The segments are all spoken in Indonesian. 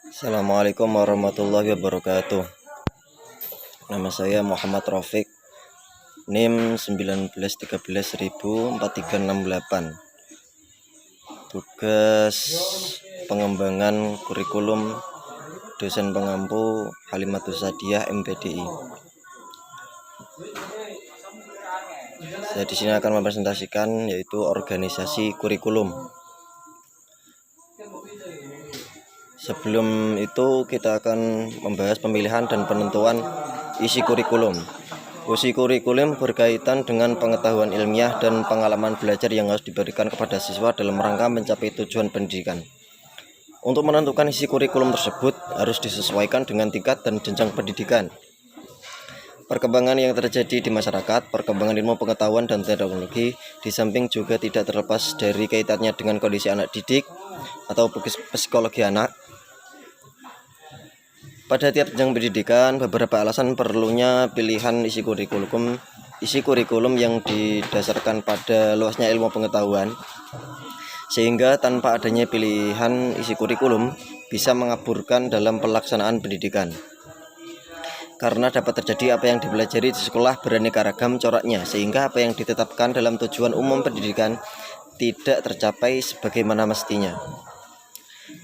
Assalamualaikum warahmatullahi wabarakatuh. Nama saya Muhammad Rafiq, NIM 19131438. Tugas pengembangan kurikulum dosen pengampu Halimatus Sa'diyah MPDI. Saya di sini akan mempresentasikan yaitu organisasi kurikulum. Sebelum itu kita akan membahas pemilihan dan penentuan isi kurikulum. Isi kurikulum berkaitan dengan pengetahuan ilmiah dan pengalaman belajar yang harus diberikan kepada siswa dalam rangka mencapai tujuan pendidikan. Untuk menentukan isi kurikulum tersebut harus disesuaikan dengan tingkat dan jenjang pendidikan, perkembangan yang terjadi di masyarakat, perkembangan ilmu pengetahuan dan teknologi, di samping juga tidak terlepas dari kaitannya dengan kondisi anak didik atau psikologi anak. Pada tiap jenjang pendidikan, beberapa alasan perlunya pilihan isi kurikulum yang didasarkan pada luasnya ilmu pengetahuan, sehingga tanpa adanya pilihan isi kurikulum bisa mengaburkan dalam pelaksanaan pendidikan. Karena dapat terjadi apa yang dipelajari di sekolah beraneka ragam coraknya, sehingga apa yang ditetapkan dalam tujuan umum pendidikan tidak tercapai sebagaimana mestinya.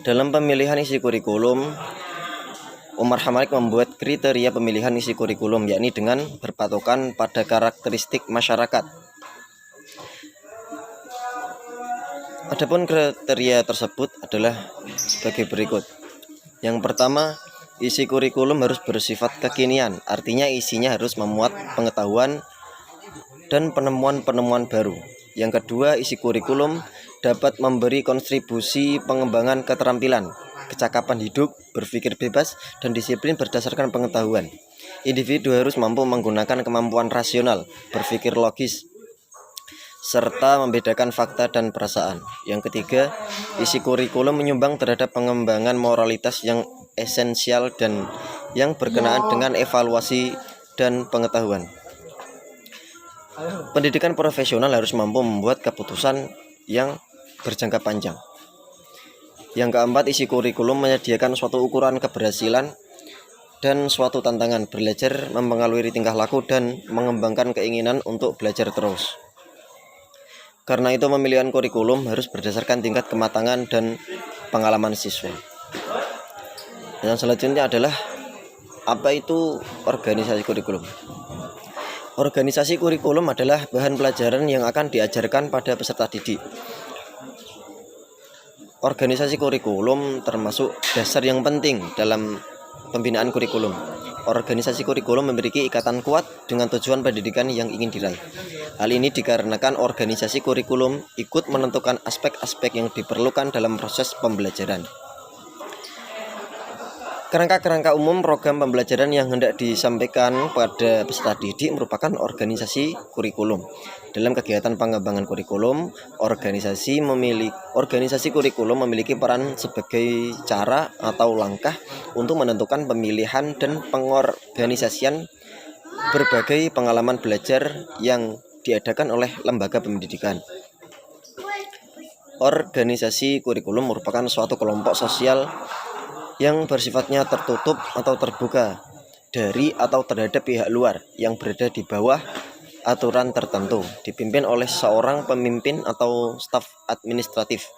Dalam pemilihan isi kurikulum, Umar Hamarik membuat kriteria pemilihan isi kurikulum, yakni dengan berpatokan pada karakteristik masyarakat. Adapun kriteria tersebut adalah sebagai berikut. Yang pertama, isi kurikulum harus bersifat kekinian, artinya isinya harus memuat pengetahuan dan penemuan-penemuan baru. Yang kedua, isi kurikulum dapat memberi kontribusi pengembangan keterampilan, kecakapan hidup, berpikir bebas, dan disiplin berdasarkan pengetahuan. Individu harus mampu menggunakan kemampuan rasional, berpikir logis, serta membedakan fakta dan perasaan. Yang ketiga, isi kurikulum menyumbang terhadap pengembangan moralitas yang esensial dan yang berkenaan dengan evaluasi dan pengetahuan. Pendidikan profesional harus mampu membuat keputusan yang berjangka panjang. Yang keempat, isi kurikulum menyediakan suatu ukuran keberhasilan dan suatu tantangan belajar, mempengaruhi tingkah laku dan mengembangkan keinginan untuk belajar terus. Karena itu pemilihan kurikulum harus berdasarkan tingkat kematangan dan pengalaman siswa. Yang selanjutnya adalah apa itu organisasi kurikulum. Organisasi kurikulum adalah bahan pelajaran yang akan diajarkan pada peserta didik. Organisasi kurikulum termasuk dasar yang penting dalam pembinaan kurikulum. Organisasi kurikulum memiliki ikatan kuat dengan tujuan pendidikan yang ingin diraih. Hal ini dikarenakan organisasi kurikulum ikut menentukan aspek-aspek yang diperlukan dalam proses pembelajaran. Kerangka-kerangka umum program pembelajaran yang hendak disampaikan pada peserta didik merupakan organisasi kurikulum. Dalam kegiatan pengembangan kurikulum, organisasi kurikulum memiliki peran sebagai cara atau langkah untuk menentukan pemilihan dan pengorganisasian berbagai pengalaman belajar yang diadakan oleh lembaga pendidikan. Organisasi kurikulum merupakan suatu kelompok sosial yang bersifatnya tertutup atau terbuka dari atau terhadap pihak luar yang berada di bawah aturan tertentu, dipimpin oleh seorang pemimpin atau staf administratif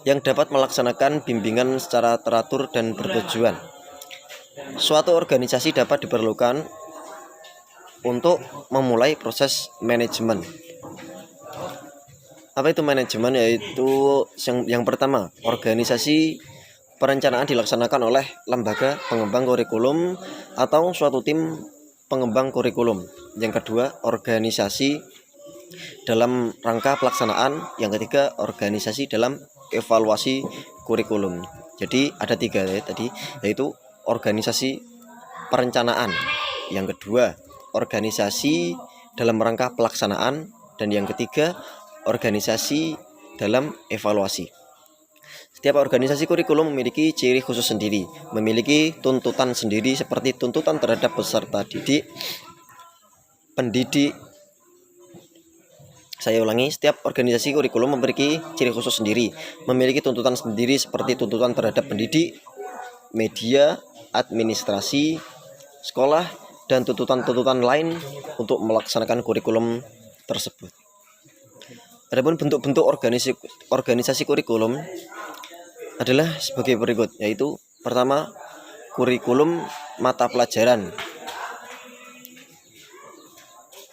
yang dapat melaksanakan bimbingan secara teratur dan bertujuan. Suatu organisasi dapat diperlukan untuk memulai proses manajemen. Apa itu manajemen? Yaitu yang pertama, organisasi perencanaan dilaksanakan oleh lembaga pengembang kurikulum atau suatu tim pengembang kurikulum. Yang kedua, organisasi dalam rangka pelaksanaan. Yang ketiga, organisasi dalam evaluasi kurikulum. Jadi ada tiga tadi, yaitu organisasi perencanaan. Yang kedua, organisasi dalam rangka pelaksanaan. Dan yang ketiga, organisasi dalam evaluasi. Setiap organisasi kurikulum memiliki ciri khusus sendiri, memiliki tuntutan sendiri seperti tuntutan terhadap peserta didik, pendidik, Saya ulangi, setiap organisasi kurikulum memiliki ciri khusus sendiri, memiliki tuntutan sendiri seperti tuntutan terhadap pendidik, media, administrasi, sekolah, dan tuntutan-tuntutan lain untuk melaksanakan kurikulum tersebut. Adapun bentuk-bentuk organisasi kurikulum adalah sebagai berikut, yaitu pertama, kurikulum mata pelajaran.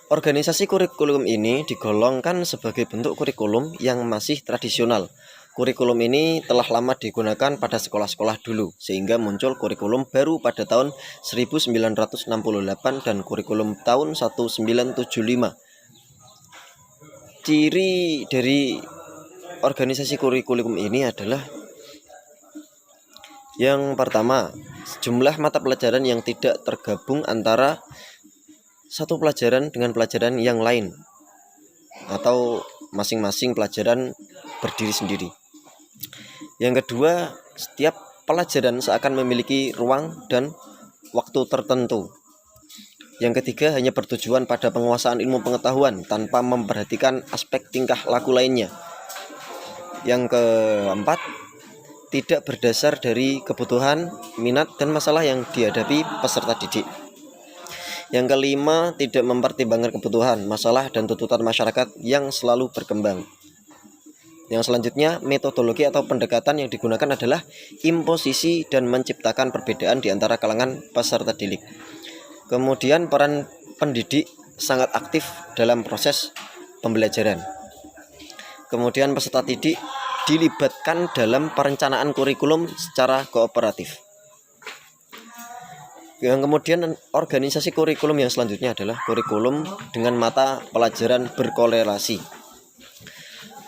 Organisasi kurikulum ini digolongkan sebagai bentuk kurikulum yang masih tradisional. Kurikulum ini telah lama digunakan pada sekolah-sekolah dulu, sehingga muncul kurikulum baru pada tahun 1968 dan kurikulum tahun 1975. Ciri dari organisasi kurikulum ini adalah yang pertama, jumlah mata pelajaran yang tidak tergabung antara satu pelajaran dengan pelajaran yang lain, atau masing-masing pelajaran berdiri sendiri. Yang kedua, setiap pelajaran seakan memiliki ruang dan waktu tertentu. Yang ketiga, hanya bertujuan pada penguasaan ilmu pengetahuan tanpa memperhatikan aspek tingkah laku lainnya. Yang keempat, tidak berdasar dari kebutuhan, minat, dan masalah yang dihadapi peserta didik. Yang kelima, tidak mempertimbangkan kebutuhan, masalah, dan tuntutan masyarakat yang selalu berkembang. Yang selanjutnya, metodologi atau pendekatan yang digunakan adalah imposisi dan menciptakan perbedaan di antara kalangan peserta didik. Kemudian peran pendidik sangat aktif dalam proses pembelajaran. Kemudian peserta didik dilibatkan dalam perencanaan kurikulum secara kooperatif. Yang kemudian organisasi kurikulum yang selanjutnya adalah kurikulum dengan mata pelajaran berkorelasi.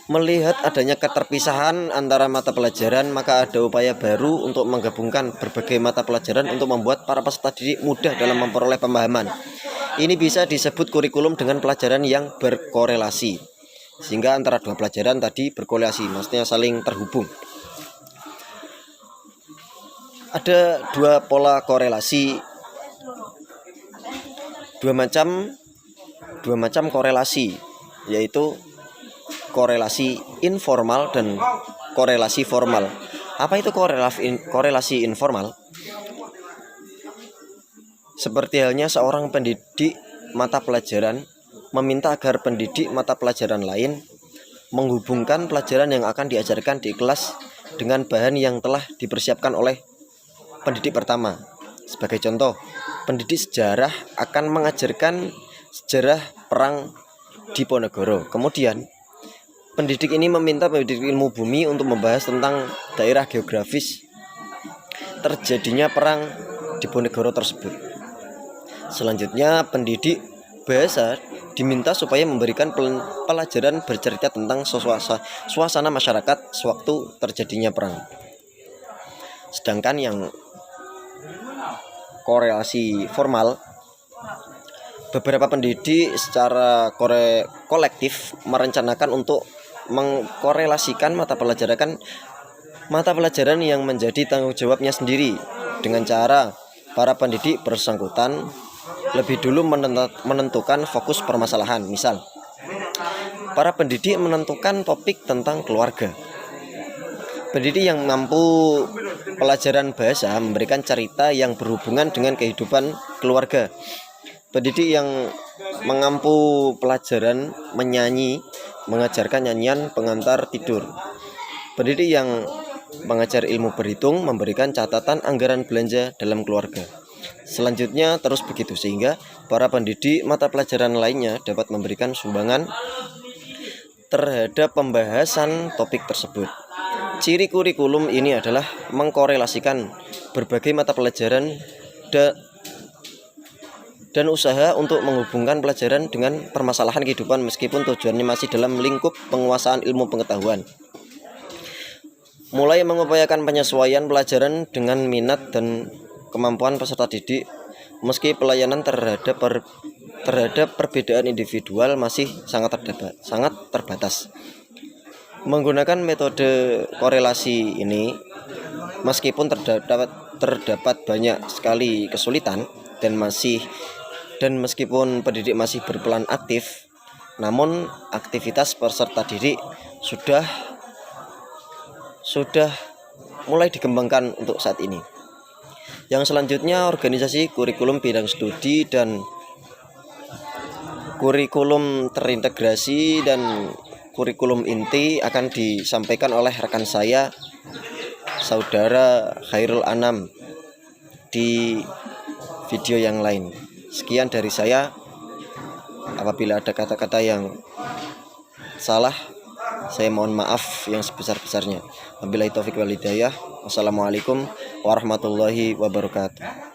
Melihat adanya keterpisahan antara mata pelajaran, maka ada upaya baru untuk menggabungkan berbagai mata pelajaran untuk membuat para peserta didik mudah dalam memperoleh pemahaman. Ini bisa disebut kurikulum dengan pelajaran yang berkorelasi, sehingga antara dua pelajaran tadi berkorelasi, maksudnya saling terhubung. Ada dua pola korelasi, dua macam korelasi, yaitu korelasi informal dan korelasi formal. Apa itu korelasi informal? Seperti halnya seorang pendidik mata pelajaran meminta agar pendidik mata pelajaran lain menghubungkan pelajaran yang akan diajarkan di kelas dengan bahan yang telah dipersiapkan oleh pendidik pertama. Sebagai contoh, pendidik sejarah akan mengajarkan sejarah perang Diponegoro. Kemudian, pendidik ini meminta pendidik ilmu bumi untuk membahas tentang daerah geografis terjadinya perang Diponegoro tersebut. Selanjutnya, pendidik bahasa diminta supaya memberikan pelajaran bercerita tentang suasana masyarakat sewaktu terjadinya perang. Sedangkan yang korelasi formal, beberapa pendidik secara kolektif merencanakan untuk mengkorelasikan mata pelajaran yang menjadi tanggung jawabnya sendiri dengan cara para pendidik bersangkutan lebih dulu menentukan fokus permasalahan. Misal, para pendidik menentukan topik tentang keluarga. Pendidik yang mampu pelajaran bahasa memberikan cerita yang berhubungan dengan kehidupan keluarga. Pendidik yang mengampu pelajaran menyanyi mengajarkan nyanyian pengantar tidur. Pendidik yang mengajar ilmu berhitung memberikan catatan anggaran belanja dalam keluarga. Selanjutnya terus begitu, sehingga para pendidik mata pelajaran lainnya dapat memberikan sumbangan terhadap pembahasan topik tersebut. Ciri kurikulum ini adalah mengkorelasikan berbagai mata pelajaran dan usaha untuk menghubungkan pelajaran dengan permasalahan kehidupan meskipun tujuannya masih dalam lingkup penguasaan ilmu pengetahuan. Mulai mengupayakan penyesuaian pelajaran dengan minat dan kemampuan peserta didik, meski pelayanan terhadap perbedaan individual masih sangat terbatas. Menggunakan metode korelasi ini, meskipun terdapat banyak sekali kesulitan dan meskipun pendidik masih berperan aktif, Namun aktivitas peserta didik sudah mulai dikembangkan untuk saat ini. Yang selanjutnya, organisasi kurikulum bidang studi dan kurikulum terintegrasi dan kurikulum inti akan disampaikan oleh rekan saya, Saudara Khairul Anam, di video yang lain. Sekian dari saya. Apabila ada kata-kata yang salah, saya mohon maaf yang sebesar-besarnya. Wabillahi taufiq wal hidayah. Wassalamualaikum warahmatullahi wabarakatuh.